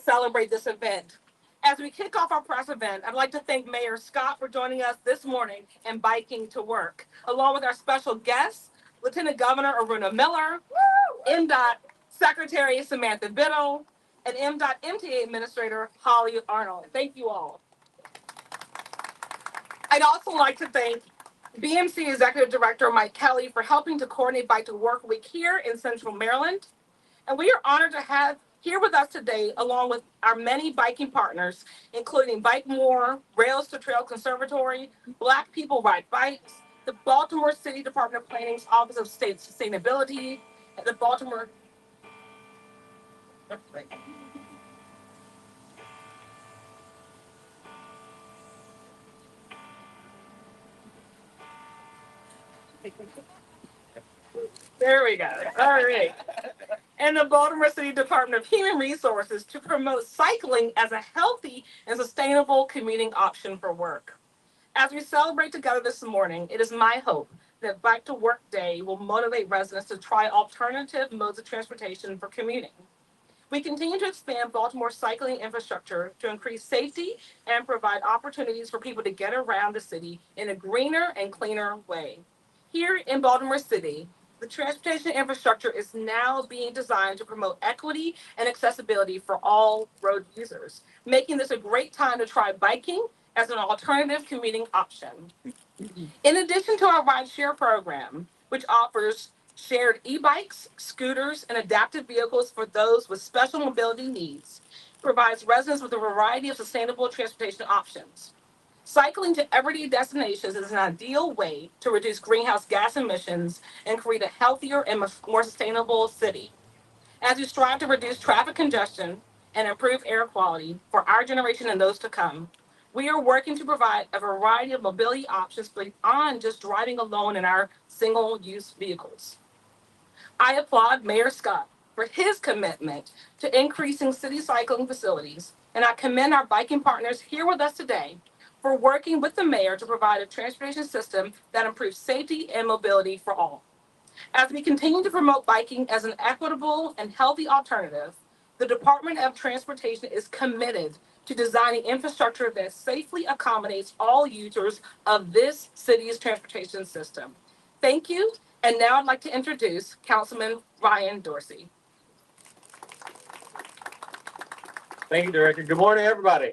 celebrate this event. As we kick off our press event, I'd like to thank Mayor Scott for joining us this morning and biking to work, along with our special guests, Lieutenant Governor Aruna Miller, MDOT Secretary Samantha Biddle, and MDOT MTA Administrator Holly Arnold. Thank you all. I'd also like to thank BMC Executive Director Mike Kelly for helping to coordinate Bike to Work Week here in Central Maryland. And we are honored to have here with us today, along with our many biking partners, including Bike More, Rails to Trail Conservatory, Black People Ride Bikes, the Baltimore City Department of Planning's Office of State Sustainability, and the Baltimore. There we go. All right. And the Baltimore City Department of Human Resources to promote cycling as a healthy and sustainable commuting option for work. As we celebrate together this morning, it is my hope that Bike to Work Day will motivate residents to try alternative modes of transportation for commuting. We continue to expand Baltimore's cycling infrastructure to increase safety and provide opportunities for people to get around the city in a greener and cleaner way. Here in Baltimore City, the transportation infrastructure is now being designed to promote equity and accessibility for all road users, making this a great time to try biking as an alternative commuting option. In addition to our rideshare program, which offers shared e-bikes, scooters, and adaptive vehicles for those with special mobility needs, provides residents with a variety of sustainable transportation options. Cycling to everyday destinations is an ideal way to reduce greenhouse gas emissions and create a healthier and more sustainable city. As we strive to reduce traffic congestion and improve air quality for our generation and those to come, we are working to provide a variety of mobility options beyond just driving alone in our single-use vehicles. I applaud Mayor Scott for his commitment to increasing city cycling facilities, and I commend our biking partners here with us today for working with the mayor to provide a transportation system that improves safety and mobility for all. As we continue to promote biking as an equitable and healthy alternative, the Department of Transportation is committed to designing infrastructure that safely accommodates all users of this city's transportation system. Thank you. And now I'd like to introduce Councilman Ryan Dorsey. Thank you, Director. Good morning, everybody.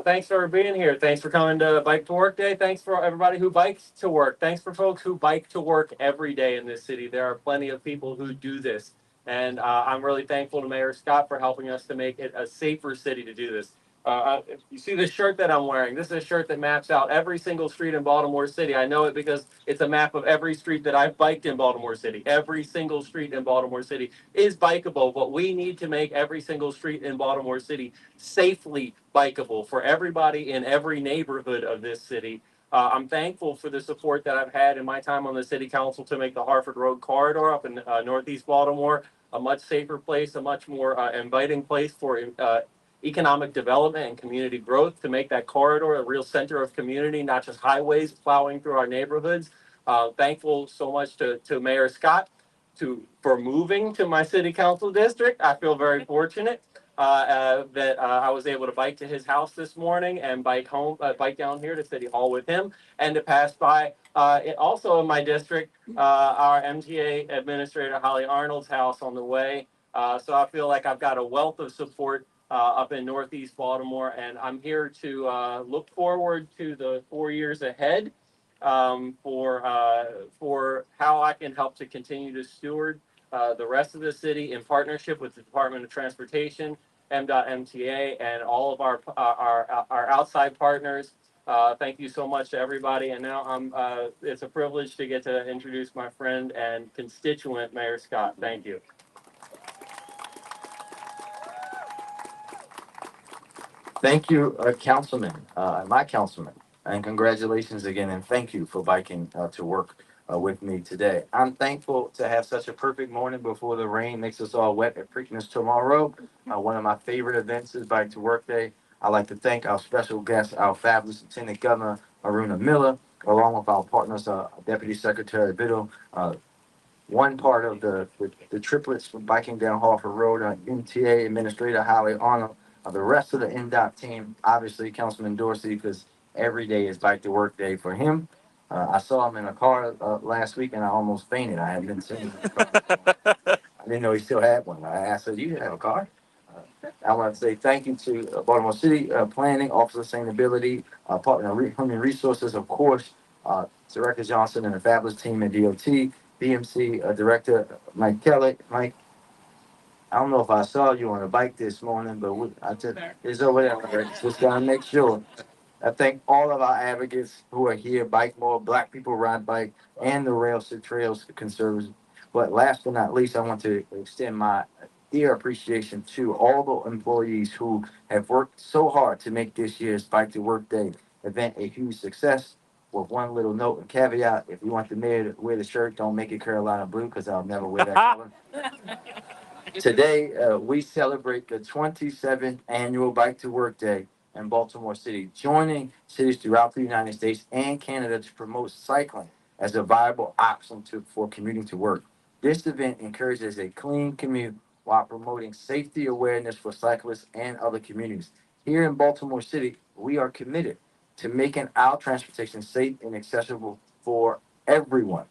Thanks for being here. Thanks for coming to Bike to Work Day. Thanks for everybody who bikes to work. Thanks for folks who bike to work every day in this city. There are plenty of people who do this. And I'm really thankful to Mayor Scott for helping us to make it a safer city to do this. If you see this shirt that I'm wearing, this is a shirt that maps out every single street in Baltimore City. I know it because it's a map of every street that I've biked in Baltimore City. Every single street in Baltimore City is bikeable, but we need to make every single street in Baltimore City safely bikeable for everybody in every neighborhood of this city. I'm thankful for the support that I've had in my time on the city council to make the Harford Road corridor up in Northeast Baltimore a much safer place, a much more inviting place for economic development and community growth, to make that corridor a real center of community, not just highways plowing through our neighborhoods. Thankful so much to Mayor Scott for moving to my city council district. I feel very fortunate that I was able to bike to his house this morning and bike down here to City Hall with him, and to pass by also in my district, our MTA Administrator Holly Arnold's house on the way. So I feel like I've got a wealth of support up in Northeast Baltimore, and I'm here to look forward to the 4 years ahead for how I can help to continue to steward the rest of the city in partnership with the Department of Transportation, MDOT, MTA, and all of our outside partners. Thank you so much to everybody. And now it's a privilege to get to introduce my friend and constituent, Mayor Scott. Thank you. Thank you, my councilman, and congratulations again, and thank you for biking to work with me today. I'm thankful to have such a perfect morning before the rain makes us all wet at Preakness tomorrow. One of my favorite events is Bike to Work Day. I'd like to thank our special guest, our fabulous Lieutenant Governor Aruna Miller, along with our partners, Deputy Secretary Biddle, one part of the triplets from biking down Harford Road, MTA Administrator Highway Honor. The rest of the NDOT team, obviously Councilman Dorsey, because every day is bike to work day for him. I saw him in a car last week and I almost fainted. I hadn't been sitting in a car before. I didn't know he still had one. I asked him, "Do you have a car?" I want to say thank you to Baltimore City Planning, Office of Sustainability, Partner Human Resources, of course, Director Johnson and the fabulous team at DOT, BMC Director Mike Kelly. Mike, I don't know if I saw you on a bike this morning, but I just it's over there. Right? Just gotta make sure. I thank all of our advocates who are here, Bike More, Black People Ride Bike, and the Rails to Trails Conservatives. But last but not least, I want to extend my dear appreciation to all the employees who have worked so hard to make this year's Bike to Work Day event a huge success. With one little note and caveat, if you want the mayor to wear the shirt, don't make it Carolina blue because I'll never wear that color. Today, we celebrate the 27th annual Bike to Work Day in Baltimore City, joining cities throughout the United States and Canada to promote cycling as a viable option for commuting to work. This event encourages a clean commute while promoting safety awareness for cyclists and other communities. Here in Baltimore City, we are committed to making our transportation safe and accessible for everyone.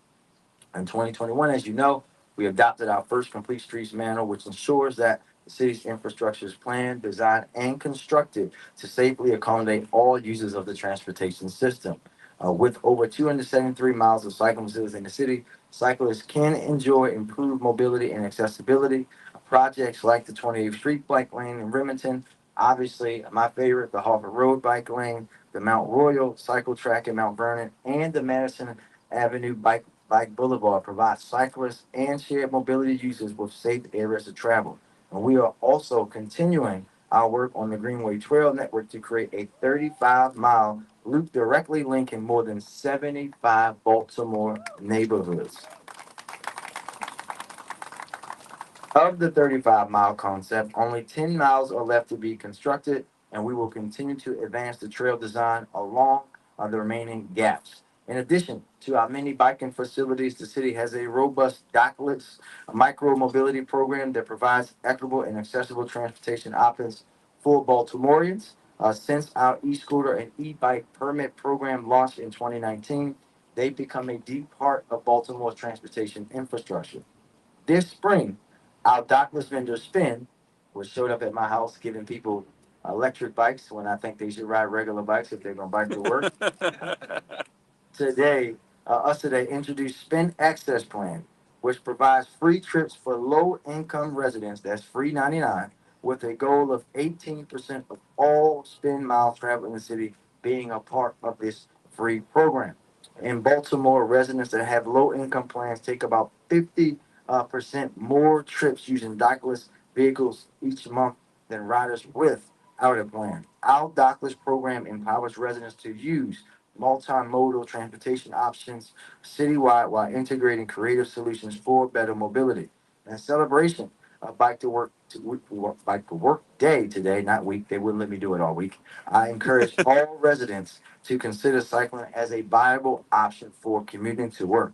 In 2021, as you know, we adopted our first complete streets manual, which ensures that the city's infrastructure is planned, designed, and constructed to safely accommodate all users of the transportation system. With over 273 miles of cycling facilities in the city, cyclists can enjoy improved mobility and accessibility. Projects like the 28th Street Bike Lane in Remington, obviously my favorite, the Harvard Road Bike Lane, the Mount Royal Cycle Track in Mount Vernon, and the Madison Avenue Bike Boulevard provides cyclists and shared mobility users with safe areas to travel. And we are also continuing our work on the Greenway Trail Network to create a 35-mile loop directly linking more than 75 Baltimore neighborhoods. Of the 35-mile concept, only 10 miles are left to be constructed, and we will continue to advance the trail design along the remaining gaps. In addition to our many biking facilities, the city has a robust dockless micro mobility program that provides equitable and accessible transportation options for Baltimoreans. Since our e-scooter and e-bike permit program launched in 2019, they've become a deep part of Baltimore's transportation infrastructure. This spring, our dockless vendor Spin, which showed up at my house giving people electric bikes when I think they should ride regular bikes if they're going to bike to work. Today, us today introduced Spin Access Plan, which provides free trips for low income residents. That's free 99, with a goal of 18% of all spin miles traveled in the city being a part of this free program. In Baltimore, residents that have low income plans take about 50% more trips using dockless vehicles each month than riders without a plan. Our dockless program empowers residents to use multimodal transportation options citywide while integrating creative solutions for better mobility. In celebration of Bike to Work Day today, not week. They wouldn't let me do it all week. I encourage all residents to consider cycling as a viable option for commuting to work.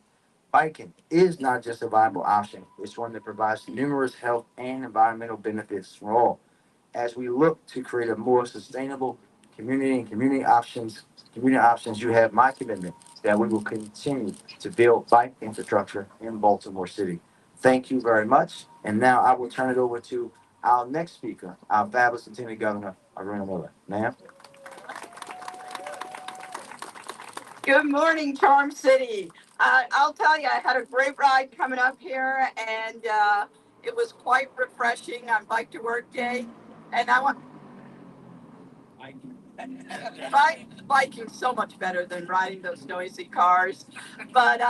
Biking is not just a viable option; it's one that provides numerous health and environmental benefits for all as we look to create a more sustainable community and community options, you have my commitment that we will continue to build bike infrastructure in Baltimore City. Thank you very much. And now I will turn it over to our next speaker, our fabulous Lieutenant Governor, Aruna Miller. Ma'am. Good morning, Charm City. I'll tell you, I had a great ride coming up here, and it was quite refreshing on Bike to Work Day. And I want biking so much better than riding those noisy cars. But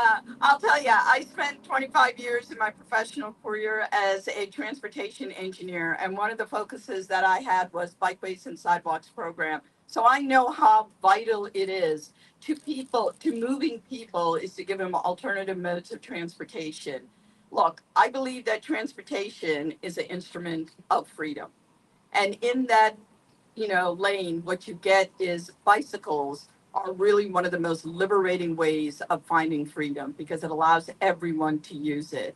I'll tell you, I spent 25 years in my professional career as a transportation engineer, and one of the focuses that I had was bikeways and sidewalks program. So I know how vital it is to people, to moving people, is to give them alternative modes of transportation. Look, I believe that transportation is an instrument of freedom. And in that lane, what you get is bicycles are really one of the most liberating ways of finding freedom because it allows everyone to use it.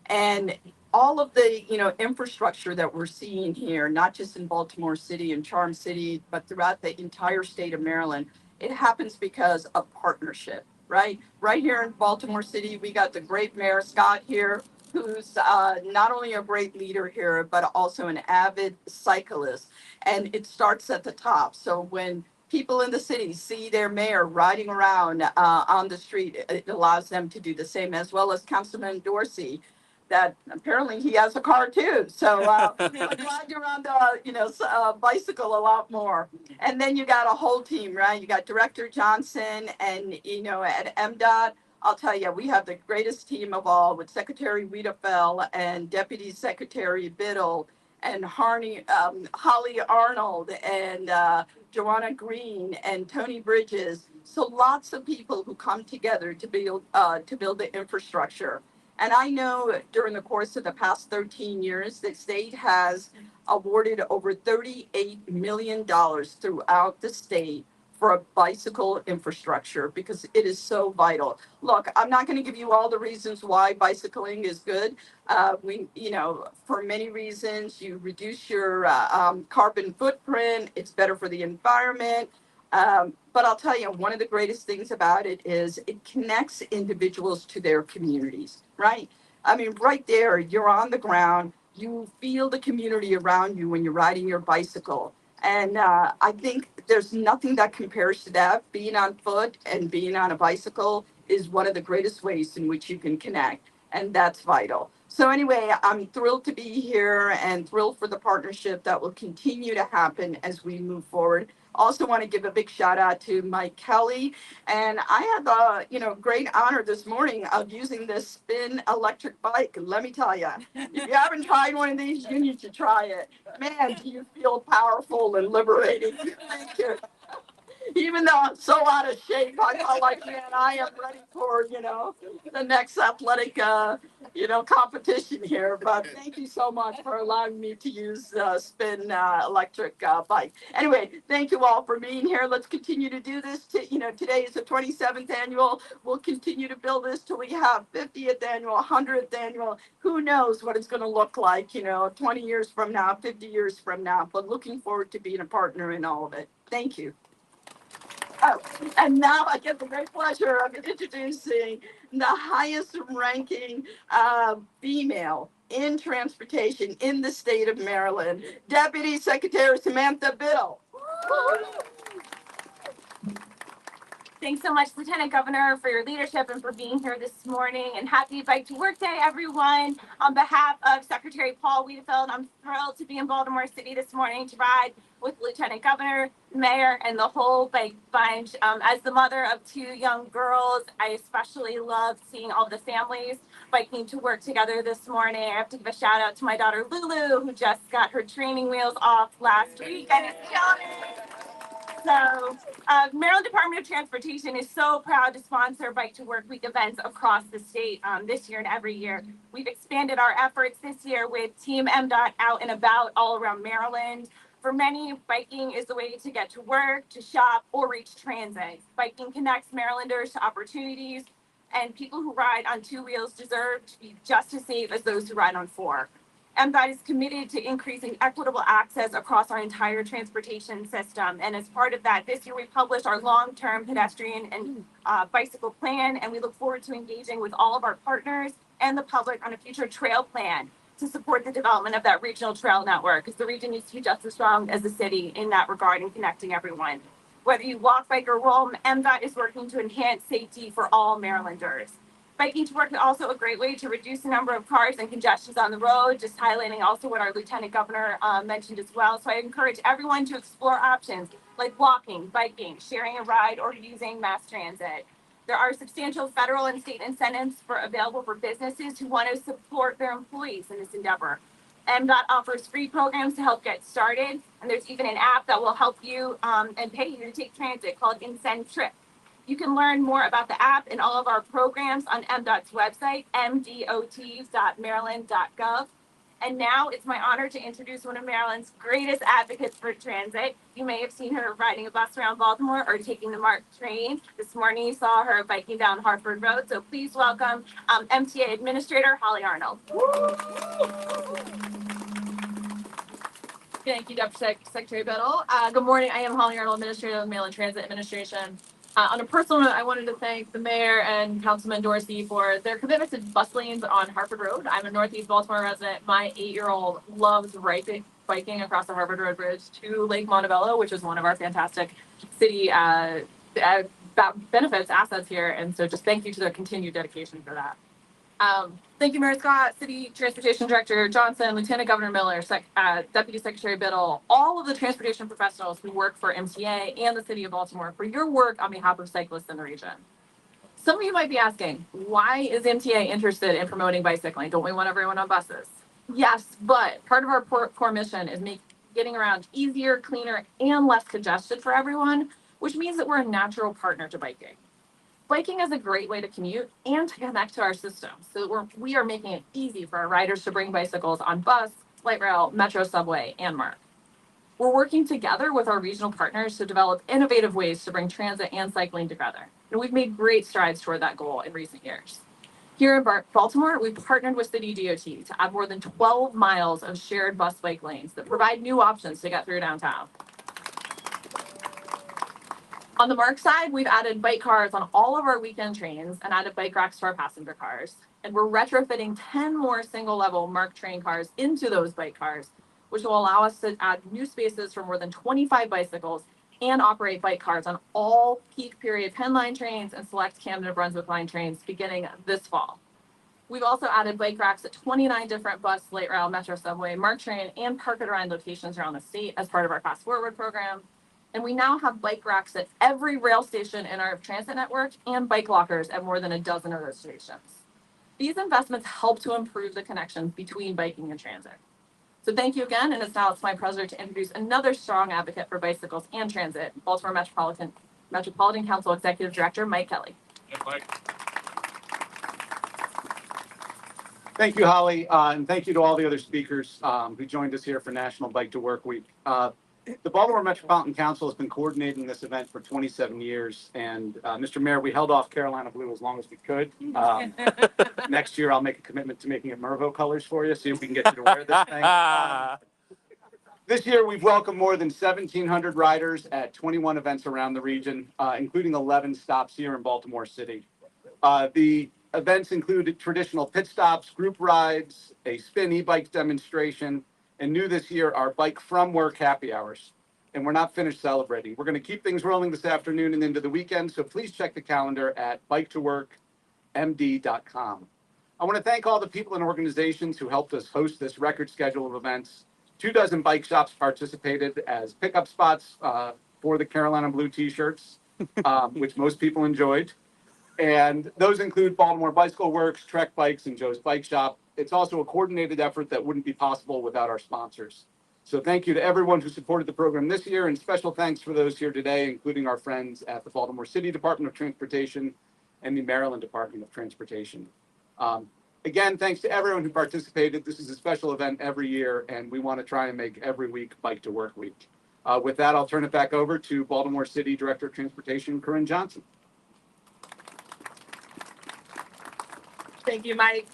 And all of the, infrastructure that we're seeing here, not just in Baltimore City and Charm City, but throughout the entire state of Maryland, it happens because of partnership, right? Right here in Baltimore City, we got the great Mayor Scott here, who's not only a great leader here, but also an avid cyclist. And it starts at the top. So when people in the city see their mayor riding around on the street, it allows them to do the same, as well as Councilman Dorsey, that apparently he has a car too. So I ride around the bicycle a lot more. And then you got a whole team, right? You got Director Johnson, and at MDOT, I'll tell you, we have the greatest team of all with Secretary Wiedefeld and Deputy Secretary Biddle and Holly Arnold and Joanna Green and Tony Bridges. So lots of people who come together to build the infrastructure. And I know during the course of the past 13 years, the state has awarded over $38 million throughout the state for a bicycle infrastructure because it is so vital. Look, I'm not going to give you all the reasons why bicycling is good. For many reasons, you reduce your carbon footprint. It's better for the environment. But I'll tell you, one of the greatest things about it is it connects individuals to their communities, right? I mean, right there, you're on the ground. You feel the community around you when you're riding your bicycle. And I think there's nothing that compares to that. Being on foot and being on a bicycle is one of the greatest ways in which you can connect. And that's vital. So, anyway, I'm thrilled to be here and thrilled for the partnership that will continue to happen as we move forward. Also want to give a big shout out to Mike Kelly. And I had the, great honor this morning of using this spin electric bike. And let me tell you, if you haven't tried one of these, you need to try it. Man, do you feel powerful and liberating. Thank you. Even though I'm so out of shape, I felt like, man, I am ready for, the next athletic, competition here. But thank you so much for allowing me to use spin electric bike. Anyway, thank you all for being here. Let's continue to do this. Today is the 27th annual. We'll continue to build this till we have 50th annual, 100th annual. Who knows what it's going to look like, 20 years from now, 50 years from now. But looking forward to being a partner in all of it. Thank you. Oh, and now I get the great pleasure of introducing the highest ranking female in transportation in the state of Maryland, Deputy Secretary Samantha Biddle. Thanks so much, Lieutenant Governor, for your leadership and for being here this morning. And happy Bike to Work Day, everyone. On behalf of Secretary Paul Wiedefeld, I'm thrilled to be in Baltimore City this morning to ride with Lieutenant Governor, Mayor, and the whole bike bunch. As the mother of two young girls, I especially love seeing all the families biking to work together this morning. I have to give a shout out to my daughter Lulu, who just got her training wheels off last week and is killing it. So, Maryland Department of Transportation is so proud to sponsor Bike to Work Week events across the state this year and every year. We've expanded our efforts this year with Team MDOT out and about all around Maryland. For many, biking is the way to get to work, to shop, or reach transit. Biking connects Marylanders to opportunities, and people who ride on two wheels deserve to be just as safe as those who ride on four. MDOT is committed to increasing equitable access across our entire transportation system. And as part of that, this year we published our long-term pedestrian and bicycle plan, and we look forward to engaging with all of our partners and the public on a future trail plan to support the development of that regional trail network, because the region needs to be just as strong as the city in that regard in connecting everyone. Whether you walk, bike, or roll, MDOT is working to enhance safety for all Marylanders. Biking to work is also a great way to reduce the number of cars and congestions on the road, just highlighting also what our Lieutenant Governor mentioned as well. So I encourage everyone to explore options like walking, biking, sharing a ride, or using mass transit. There are substantial federal and state incentives available for businesses who want to support their employees in this endeavor. MDOT offers free programs to help get started, and there's even an app that will help you and pay you to take transit called Incent Trip. You can learn more about the app and all of our programs on MDOT's website, mdot.maryland.gov. And now it's my honor to introduce one of Maryland's greatest advocates for transit. You may have seen her riding a bus around Baltimore or taking the MARC train. This morning you saw her biking down Hartford Road. So please welcome MTA Administrator Holly Arnold. Thank you, Deputy Secretary Biddle. Good morning. I am Holly Arnold, Administrator of the Maryland Transit Administration. On a personal note, I wanted to thank the mayor and Councilman Dorsey for their commitment to bus lanes on Hartford Road. I'm a Northeast Baltimore resident. My 8-year-old loves biking across the Hartford Road Bridge to Lake Montebello, which is one of our fantastic city benefits, assets here. And so just thank you to their continued dedication for that. Thank you, Mayor Scott, City Transportation Director Johnson, Lieutenant Governor Miller, Deputy Secretary Biddle, all of the transportation professionals who work for MTA and the City of Baltimore for your work on behalf of cyclists in the region. Some of you might be asking, why is MTA interested in promoting bicycling? Don't we want everyone on buses? Yes, but part of our core mission is getting around easier, cleaner, and less congested for everyone, which means that we're a natural partner to biking. Biking is a great way to commute and to connect to our system. So we are making it easy for our riders to bring bicycles on bus, light rail, metro, subway, and MARC. We're working together with our regional partners to develop innovative ways to bring transit and cycling together. And we've made great strides toward that goal in recent years. Here in Baltimore, we've partnered with City DOT to add more than 12 miles of shared bus bike lanes that provide new options to get through downtown. On the MARC side, we've added bike cars on all of our weekend trains and added bike racks to our passenger cars. And we're retrofitting 10 more single-level MARC train cars into those bike cars, which will allow us to add new spaces for more than 25 bicycles and operate bike cars on all peak period Penn Line trains and select Camden Brunswick Line trains beginning this fall. We've also added bike racks at 29 different bus, light rail, metro, subway, MARC train, and Park and Ride locations around the state as part of our Fast Forward program. And we now have bike racks at every rail station in our transit network and bike lockers at more than a dozen of those stations. These investments help to improve the connections between biking and transit. So thank you again, and it's my pleasure to introduce another strong advocate for bicycles and transit, Baltimore Metropolitan Council Executive Director Mike Kelly. Hey, Mike. Thank you, Holly, and thank you to all the other speakers who joined us here for National Bike to Work Week. The Baltimore Metropolitan Council has been coordinating this event for 27 years, and Mr. Mayor, we held off Carolina blue as long as we could. Next year, I'll make a commitment to making it Mervo colors for you, see if we can get you to wear this thing. This year, we've welcomed more than 1,700 riders at 21 events around the region, including 11 stops here in Baltimore City. The events included traditional pit stops, group rides, a spin e-bike demonstration, and new this year are bike from work happy hours. And we're not finished celebrating. We're going to keep things rolling this afternoon and into the weekend, so please check the calendar at biketoworkmd.com. I want to thank all the people and organizations who helped us host this record schedule of events. 24 bike shops participated as pickup spots for the Carolina Blue t-shirts, which most people enjoyed. And those include Baltimore Bicycle Works, Trek Bikes, and Joe's Bike Shop. It's also a coordinated effort that wouldn't be possible without our sponsors. So thank you to everyone who supported the program this year, and special thanks for those here today, including our friends at the Baltimore City Department of Transportation and the Maryland Department of Transportation. Again, thanks to everyone who participated. This is a special event every year, and we want to try and make every week Bike to Work Week. With that, I'll turn it back over to Baltimore City Director of Transportation, Corren Johnson. Thank you, Mike.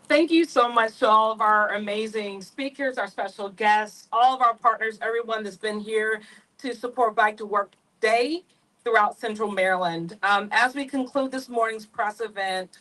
Thank you so much to all of our amazing speakers, our special guests, all of our partners, everyone that's been here to support Bike to Work Day throughout Central Maryland. As we conclude this morning's press event,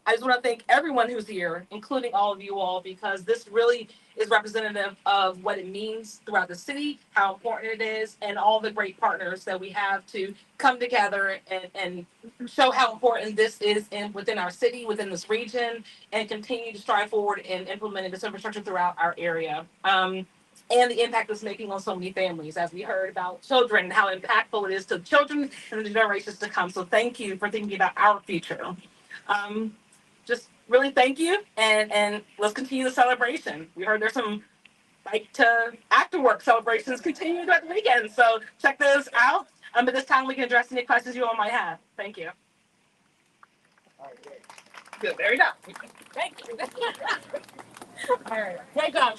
I just want to thank everyone who's here, including all of you all, because this really is representative of what it means throughout the city, how important it is, and all the great partners that we have to come together and show how important this is within our city, within this region, and continue to strive forward in implementing this infrastructure throughout our area. And the impact it's making on so many families, as we heard about children, how impactful it is to children and the generations to come. So thank you for thinking about our future. Just really thank you, and let's continue the celebration. We heard there's some Bike to After Work celebrations continuing throughout the weekend, so check those out. At this time, we can address any questions you all might have. Thank you. Good, there we go. Thank you. right. Wake up.